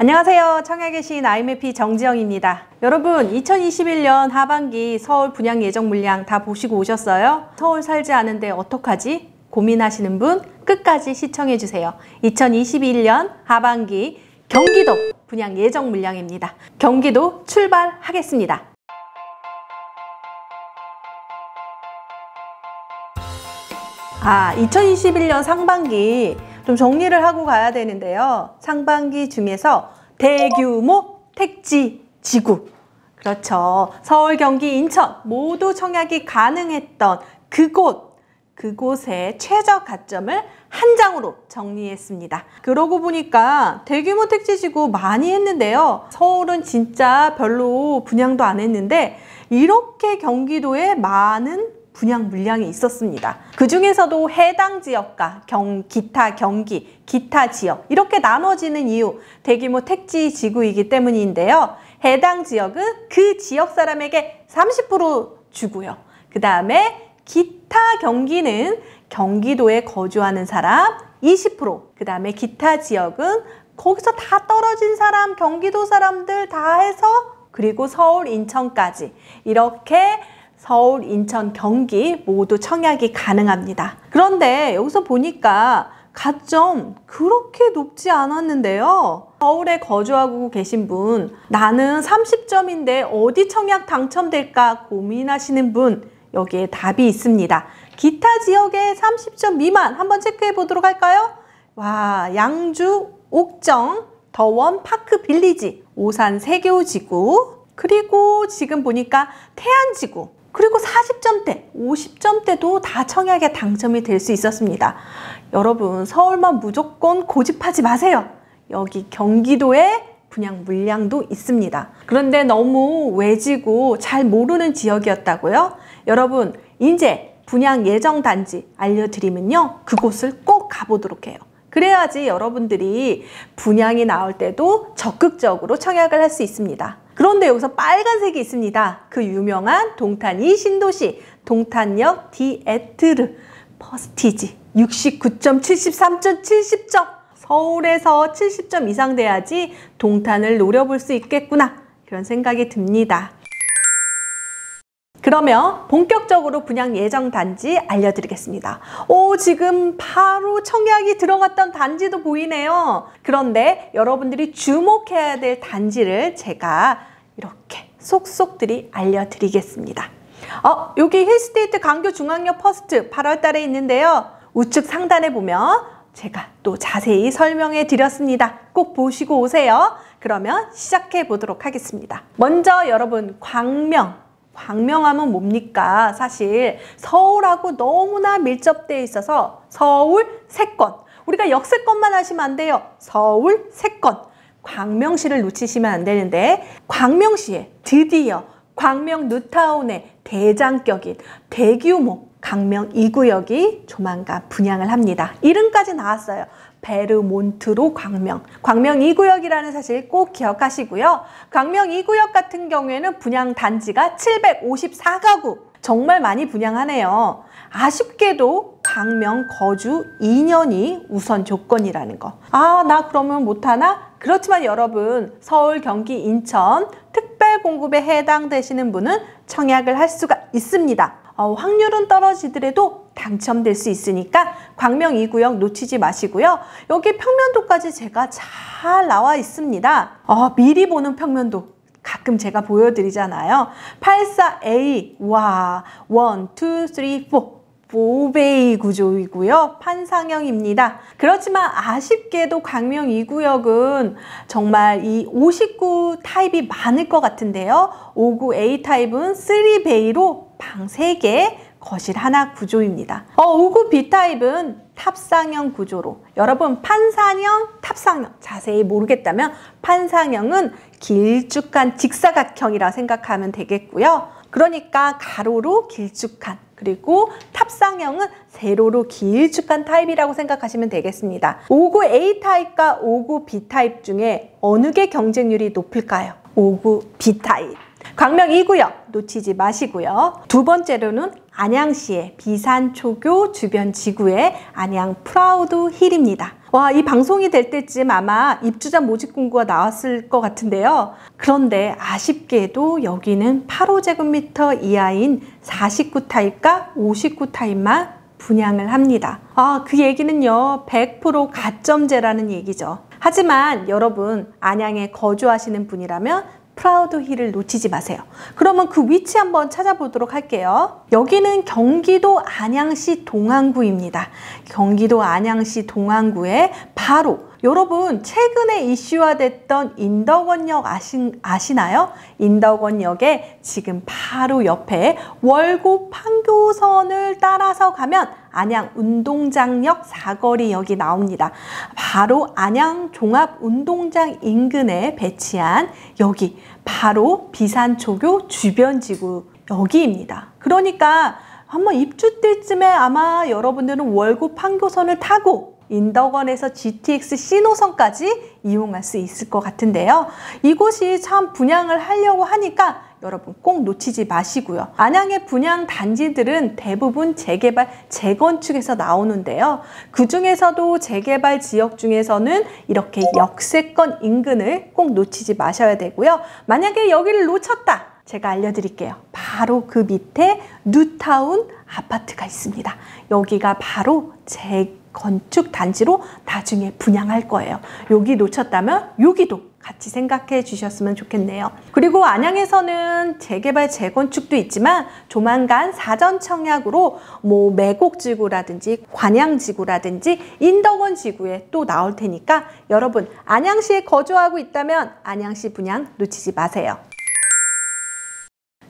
안녕하세요. 청약의 시인 IMP 정지영입니다. 여러분, 2021년 하반기 서울 분양 예정 물량 다 보시고 오셨어요? 서울 살지 않은데 어떡하지? 고민하시는 분 끝까지 시청해주세요. 2021년 하반기 경기도 분양 예정 물량입니다. 경기도 출발하겠습니다. 2021년 상반기 좀 정리를 하고 가야 되는데요. 상반기 중에서 대규모 택지 지구, 그렇죠. 서울, 경기, 인천 모두 청약이 가능했던 그곳의 최저 가점을 한 장으로 정리했습니다. 그러고 보니까 대규모 택지 지구 많이 했는데요. 서울은 진짜 별로 분양도 안 했는데 이렇게 경기도에 많은 분양 물량이 있었습니다. 그 중에서도 해당 지역과 기타 지역 이렇게 나눠지는 이유, 대규모 택지 지구이기 때문인데요. 해당 지역은 그 지역 사람에게 30% 주고요. 그 다음에 기타 경기는 경기도에 거주하는 사람 20%, 그 다음에 기타 지역은 거기서 다 떨어진 사람, 경기도 사람들 다 해서, 그리고 서울, 인천까지 이렇게 서울, 인천, 경기 모두 청약이 가능합니다. 그런데 여기서 보니까 가점 그렇게 높지 않았는데요. 서울에 거주하고 계신 분, 나는 30점인데 어디 청약 당첨될까 고민하시는 분, 여기에 답이 있습니다. 기타 지역에 30점 미만 한번 체크해 보도록 할까요? 와, 양주, 옥정, 더원, 파크 빌리지, 오산 세교지구, 그리고 지금 보니까 태안지구, 그리고 40점대, 50점대도 다 청약에 당첨이 될 수 있었습니다. 여러분, 서울만 무조건 고집하지 마세요. 여기 경기도에 분양 물량도 있습니다. 그런데 너무 외지고 잘 모르는 지역이었다고요? 여러분, 이제 분양 예정 단지 알려드리면요, 그곳을 꼭 가보도록 해요. 그래야지 여러분들이 분양이 나올 때도 적극적으로 청약을 할 수 있습니다. 그런데 여기서 빨간색이 있습니다. 그 유명한 동탄 신도시, 동탄역 디에트르 퍼스티지 69점, 73점, 70점. 서울에서 70점 이상 돼야지 동탄을 노려볼 수 있겠구나, 그런 생각이 듭니다. 그러면 본격적으로 분양 예정 단지 알려드리겠습니다. 지금 바로 청약이 들어갔던 단지도 보이네요. 그런데 여러분들이 주목해야 될 단지를 제가 이렇게 속속들이 알려드리겠습니다. 여기 힐스테이트 강교 중앙역 퍼스트 8월 달에 있는데요. 우측 상단에 보면 제가 또 자세히 설명해 드렸습니다. 꼭 보시고 오세요. 그러면 시작해 보도록 하겠습니다. 먼저 여러분, 광명하면 뭡니까? 사실 서울하고 너무나 밀접되어 있어서 서울 세권, 우리가 역세권만 하시면 안 돼요. 서울 세권, 광명시를 놓치시면 안 되는데, 광명시에 드디어 광명 뉴타운의 대장격인 대규모 광명 2구역이 조만간 분양을 합니다. 이름까지 나왔어요. 베르몬트로 광명 2구역이라는 사실 꼭 기억하시고요. 광명 2구역 같은 경우에는 분양 단지가 754가구, 정말 많이 분양하네요. 아쉽게도 광명 거주 2년이 우선 조건이라는 거. 나 그러면 못하나? 그렇지만 여러분, 서울, 경기, 인천 특별 공급에 해당되시는 분은 청약을 할 수가 있습니다. 확률은 떨어지더라도 당첨될 수 있으니까 광명 2구역 놓치지 마시고요. 여기 평면도까지 제가 잘 나와 있습니다. 미리 보는 평면도 가끔 제가 보여드리잖아요. 84A, 와, 1, 2, 3, 4. 4베이 구조이고요. 판상형입니다. 그렇지만 아쉽게도 광명 2구역은 정말 이 59 타입이 많을 것 같은데요. 59A 타입은 3베이로 방 3개, 거실 하나 구조입니다. 59B 타입은 탑상형 구조로, 여러분 판상형, 탑상형 자세히 모르겠다면 판상형은 길쭉한 직사각형이라 생각하면 되겠고요. 그러니까 가로로 길쭉한, 그리고 탑상형은 세로로 길쭉한 타입이라고 생각하시면 되겠습니다. 59A 타입과 59B 타입 중에 어느 게 경쟁률이 높을까요? 59B 타입. 광명 2구역 놓치지 마시고요. 두 번째로는 안양시의 비산초교 주변 지구의 안양 프라우드 힐입니다. 와, 이 방송이 될 때쯤 아마 입주자 모집 공고가 나왔을 것 같은데요. 그런데 아쉽게도 여기는 8호제곱미터 이하인 49타입과 59타입만 분양을 합니다. 그 얘기는요, 100% 가점제라는 얘기죠. 하지만 여러분, 안양에 거주하시는 분이라면 프라우드 힐을 놓치지 마세요. 그러면 그 위치 한번 찾아보도록 할게요. 여기는 경기도 안양시 동안구입니다. 경기도 안양시 동안구에 바로 여러분 최근에 이슈화됐던 인덕원역 아시나요? 인덕원역에 지금 바로 옆에 월곡 판교선을 따라서 가면 안양 운동장역 사거리역이 나옵니다. 바로 안양 종합운동장 인근에 배치한 여기 바로 비산초교 주변지구 여기입니다. 그러니까 한번 입주 때쯤에 아마 여러분들은 월곡 판교선을 타고 인덕원에서 GTX C노선까지 이용할 수 있을 것 같은데요. 이곳이 참 분양을 하려고 하니까 여러분 꼭 놓치지 마시고요. 안양의 분양 단지들은 대부분 재개발, 재건축에서 나오는데요. 그 중에서도 재개발 지역 중에서는 이렇게 역세권 인근을 꼭 놓치지 마셔야 되고요. 만약에 여기를 놓쳤다, 제가 알려드릴게요. 바로 그 밑에 뉴타운 아파트가 있습니다. 여기가 바로 재건축 단지로 나중에 분양할 거예요. 여기 놓쳤다면 여기도 같이 생각해 주셨으면 좋겠네요. 그리고 안양에서는 재개발, 재건축도 있지만 조만간 사전 청약으로 매곡지구라든지 관양지구라든지 인덕원 지구에 또 나올 테니까 여러분 안양시에 거주하고 있다면 안양시 분양 놓치지 마세요.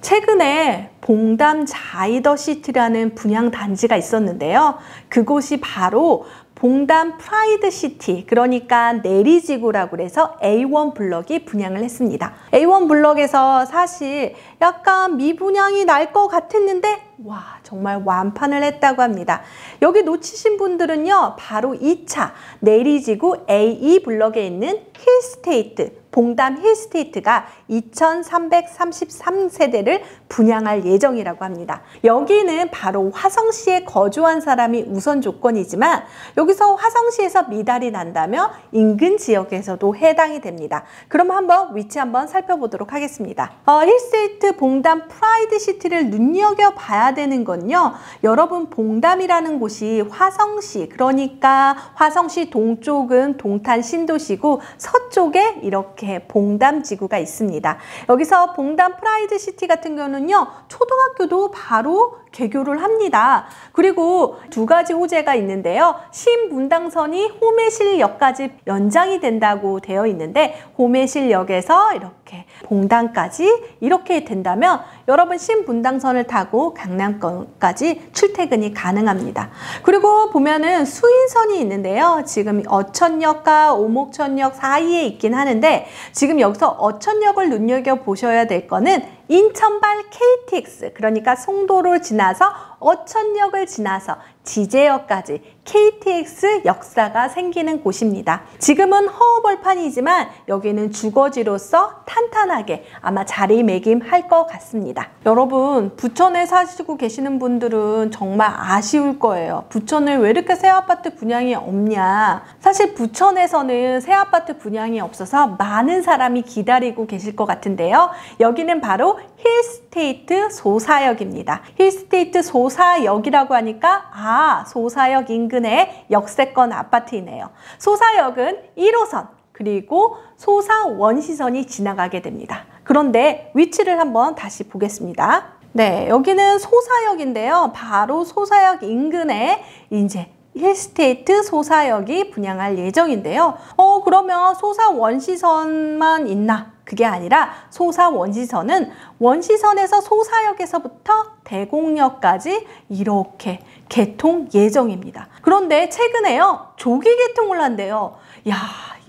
최근에 봉담 자이더시티라는 분양 단지가 있었는데요. 그곳이 바로 봉담 프라이드시티, 그러니까 내리지구라고 해서 A1 블럭이 분양을 했습니다. A1 블럭에서 사실 약간 미분양이 날 것 같았는데 와, 정말 완판을 했다고 합니다. 여기 놓치신 분들은요, 바로 2차 내리지구 A2 블럭에 있는 힐스테이트, 봉담 힐스테이트가 2333세대를 분양할 예정이라고 합니다. 여기는 바로 화성시에 거주한 사람이 우선 조건이지만 여기서 화성시에서 미달이 난다면 인근 지역에서도 해당이 됩니다. 그럼 한번 위치 한번 살펴보도록 하겠습니다. 힐스테이트 봉담 프라이드시티를 눈여겨봐야 되는 건요, 여러분 봉담이라는 곳이 화성시, 그러니까 화성시 동쪽은 동탄 신도시고 서쪽에 이렇게 봉담지구가 있습니다. 여기서 봉담 프라이드시티 같은 경우는요, 초등학교도 바로 개교를 합니다. 그리고 두 가지 호재가 있는데요. 신분당선이 호매실역까지 연장이 된다고 되어 있는데 호매실역에서 이렇게 봉담까지 이렇게 된다면 여러분 신분당선을 타고 강남까지 출퇴근이 가능합니다. 그리고 보면은 수인선이 있는데요. 지금 어천역과 오목천역 사이에 있긴 하는데 지금 여기서 어천역을 눈여겨보셔야 될 거는 인천발 KTX, 그러니까 송도를 지나서 어천역을 지나서 지제역까지 KTX 역사가 생기는 곳입니다. 지금은 허허벌판이지만 여기는 주거지로서 탄탄하게 아마 자리매김할 것 같습니다. 여러분 부천에 사시고 계시는 분들은 정말 아쉬울 거예요. 부천을 왜 이렇게 새 아파트 분양이 없냐. 사실 부천에서는 새 아파트 분양이 없어서 많은 사람이 기다리고 계실 것 같은데요. 여기는 바로 힐스테이트 소사역입니다. 힐스테이트 소사역이라고 하니까 소사역 인근의 역세권 아파트이네요. 소사역은 1호선 그리고 소사 원시선이 지나가게 됩니다. 그런데 위치를 한번 다시 보겠습니다. 네, 여기는 소사역인데요. 바로 소사역 인근에 이제 힐스테이트 소사역이 분양할 예정인데요. 그러면 소사 원시선만 있나? 그게 아니라 소사 원시선은 원시선에서 소사역에서부터 대곡역까지 이렇게 개통 예정입니다. 그런데 최근에요, 조기 개통을 한대요. 야,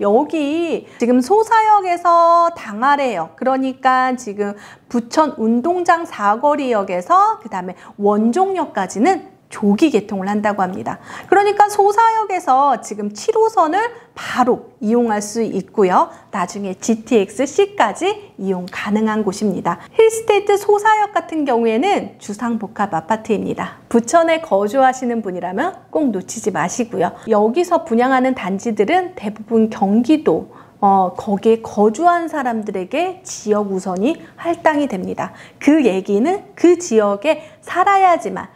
여기 지금 소사역에서 당아래역, 그러니까 지금 부천 운동장 사거리역에서 그 다음에 원종역까지는 조기 개통을 한다고 합니다. 그러니까 소사역에서 지금 7호선을 바로 이용할 수 있고요. 나중에 GTX-C까지 이용 가능한 곳입니다. 힐스테이트 소사역 같은 경우에는 주상복합 아파트입니다. 부천에 거주하시는 분이라면 꼭 놓치지 마시고요. 여기서 분양하는 단지들은 대부분 경기도, 거기에 거주한 사람들에게 지역 우선이 할당이 됩니다. 그 얘기는 그 지역에 살아야지만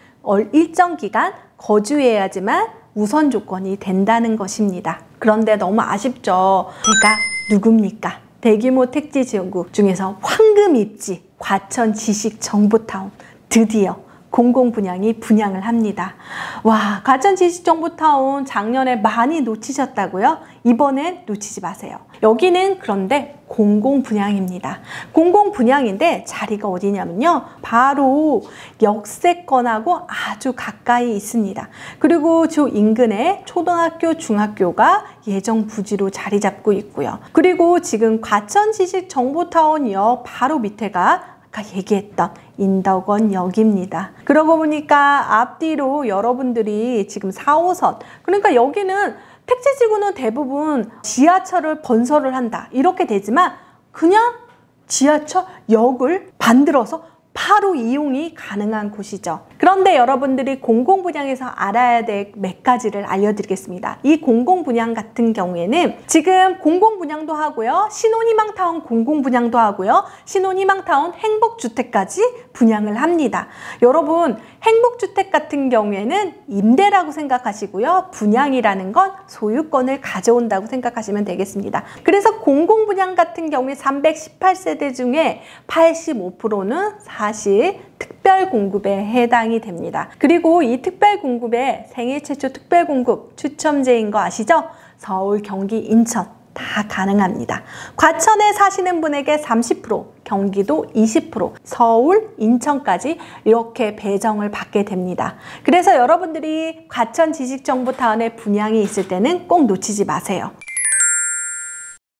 일정 기간 거주해야지만 우선 조건이 된다는 것입니다. 그런데 너무 아쉽죠. 제가 누굽니까? 대규모 택지 지원구 중에서 황금 입지 과천 지식정보타운 드디어 공공분양이 분양을 합니다. 와, 과천 지식정보타운 작년에 많이 놓치셨다고요? 이번엔 놓치지 마세요. 여기는 그런데 공공분양입니다. 공공분양인데 자리가 어디냐면요. 바로 역세권하고 아주 가까이 있습니다. 그리고 저 인근에 초등학교, 중학교가 예정 부지로 자리 잡고 있고요. 그리고 지금 과천 지식정보타운역 바로 밑에가 아까 얘기했던 인덕원역입니다. 그러고 보니까 앞뒤로 여러분들이 지금 4호선, 그러니까 여기는 택지지구는 대부분 지하철을 건설을 한다 이렇게 되지만 그냥 지하철역을 만들어서 바로 이용이 가능한 곳이죠. 그런데 여러분들이 공공분양에서 알아야 될 몇 가지를 알려드리겠습니다. 이 공공분양 같은 경우에는 지금 공공분양도 하고요. 신혼희망타운 공공분양도 하고요. 신혼희망타운 행복주택까지 분양을 합니다. 여러분, 행복주택 같은 경우에는 임대라고 생각하시고요. 분양이라는 건 소유권을 가져온다고 생각하시면 되겠습니다. 그래서 공공분양 같은 경우에 318세대 중에 85%는 사실 특별공급에 해당이 됩니다. 그리고 이 특별공급에 생애 최초 특별공급 추첨제인 거 아시죠? 서울, 경기, 인천 다 가능합니다. 과천에 사시는 분에게 30%, 경기도 20%, 서울, 인천까지 이렇게 배정을 받게 됩니다. 그래서 여러분들이 과천 지식정보타운에 분양이 있을 때는 꼭 놓치지 마세요.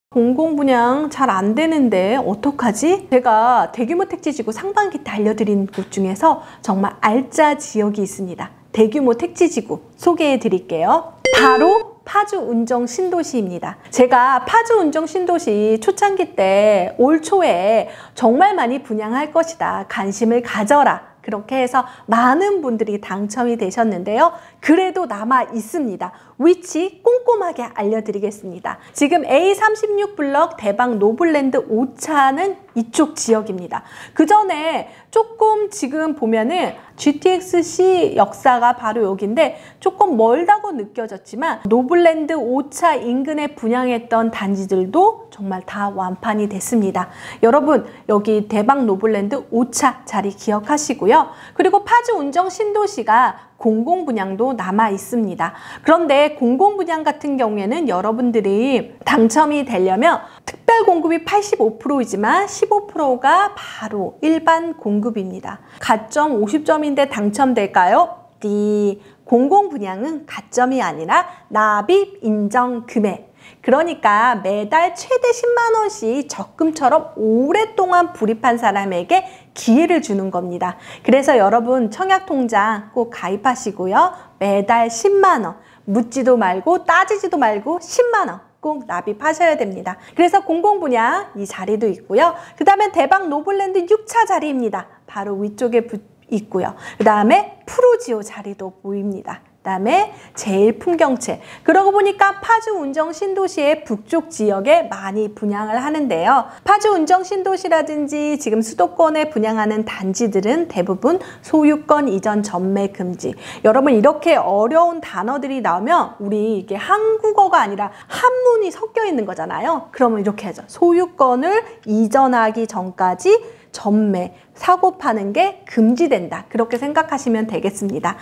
공공분양 잘 안 되는데 어떡하지? 제가 대규모 택지지구 상반기 때 알려드린 곳 중에서 정말 알짜 지역이 있습니다. 대규모 택지지구 소개해 드릴게요. 바로 파주 운정 신도시입니다. 제가 파주 운정 신도시 초창기 때 올 초에 정말 많이 분양할 것이다. 관심을 가져라. 그렇게 해서 많은 분들이 당첨이 되셨는데요. 그래도 남아 있습니다. 위치 꼼꼼하게 알려드리겠습니다. 지금 A36블럭 대박 노블랜드 5차는 이쪽 지역입니다. 그 전에 조금 지금 보면은 GTX-C 역사가 바로 여기인데 조금 멀다고 느껴졌지만 노블랜드 5차 인근에 분양했던 단지들도 정말 다 완판이 됐습니다. 여러분, 여기 대박 노블랜드 5차 자리 기억하시고요. 그리고 파주 운정 신도시가 공공분양도 남아 있습니다. 그런데 공공분양 같은 경우에는 여러분들이 당첨이 되려면 특별공급이 85%이지만 15%가 바로 일반 공급입니다. 가점 50점인데 당첨될까요? 네, 공공분양은 가점이 아니라 납입 인정 금액. 그러니까 매달 최대 10만 원씩 적금처럼 오랫동안 불입한 사람에게 기회를 주는 겁니다. 그래서 여러분 청약통장 꼭 가입하시고요. 매달 10만 원 묻지도 말고 따지지도 말고 10만 원 꼭 납입하셔야 됩니다. 그래서 공공분양 이 자리도 있고요. 그 다음에 대박 노블랜드 6차 자리입니다. 바로 위쪽에 있고요. 그 다음에 프로지오 자리도 보입니다. 그다음에 제일풍경채. 그러고 보니까 파주 운정 신도시의 북쪽 지역에 많이 분양을 하는데요. 파주 운정 신도시라든지 지금 수도권에 분양하는 단지들은 대부분 소유권 이전 전매 금지. 여러분, 이렇게 어려운 단어들이 나오면 우리 이게 한국어가 아니라 한문이 섞여 있는 거잖아요. 그러면 이렇게 하죠. 소유권을 이전하기 전까지 전매, 사고 파는 게 금지된다. 그렇게 생각하시면 되겠습니다.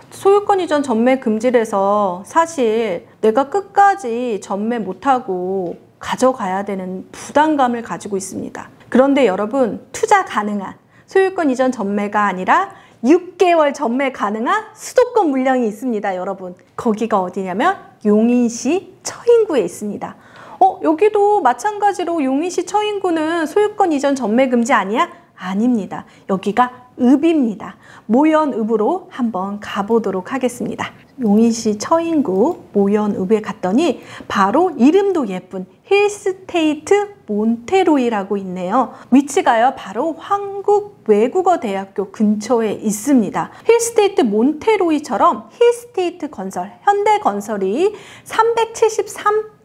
소유권 이전 전매 금지래서 사실 내가 끝까지 전매 못하고 가져가야 되는 부담감을 가지고 있습니다. 그런데 여러분, 투자 가능한 소유권 이전 전매가 아니라 6개월 전매 가능한 수도권 물량이 있습니다. 여러분, 거기가 어디냐면 용인시 처인구에 있습니다. 여기도 마찬가지로 용인시 처인구는 소유권 이전 전매 금지 아니야? 아닙니다. 여기가 읍입니다. 모연읍으로 한번 가보도록 하겠습니다. 용인시 처인구 모연읍에 갔더니 바로 이름도 예쁜 힐스테이트 몬테로이라고 있네요. 위치가요 바로 한국외국어대학교 근처에 있습니다. 힐스테이트 몬테로이처럼 힐스테이트 건설, 현대건설이 373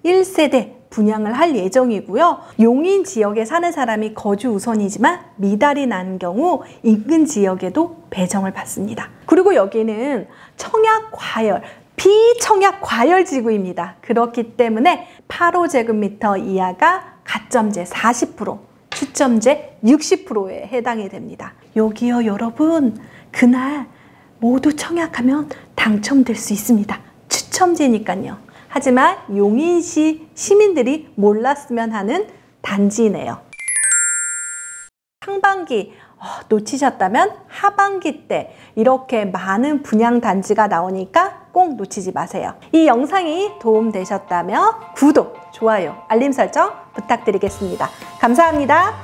분양을 할 예정이고요. 용인 지역에 사는 사람이 거주 우선이지만 미달이 난 경우 인근 지역에도 배정을 받습니다. 그리고 여기는 청약과열, 비청약과열지구입니다. 그렇기 때문에 8호제곱미터 이하가 가점제 40%, 추첨제 60%에 해당이 됩니다. 여기요 여러분, 그날 모두 청약하면 당첨될 수 있습니다. 추첨제니까요. 하지만 용인시 시민들이 몰랐으면 하는 단지네요. 상반기 놓치셨다면 하반기 때 이렇게 많은 분양 단지가 나오니까 꼭 놓치지 마세요. 이 영상이 도움되셨다면 구독, 좋아요, 알림 설정 부탁드리겠습니다. 감사합니다.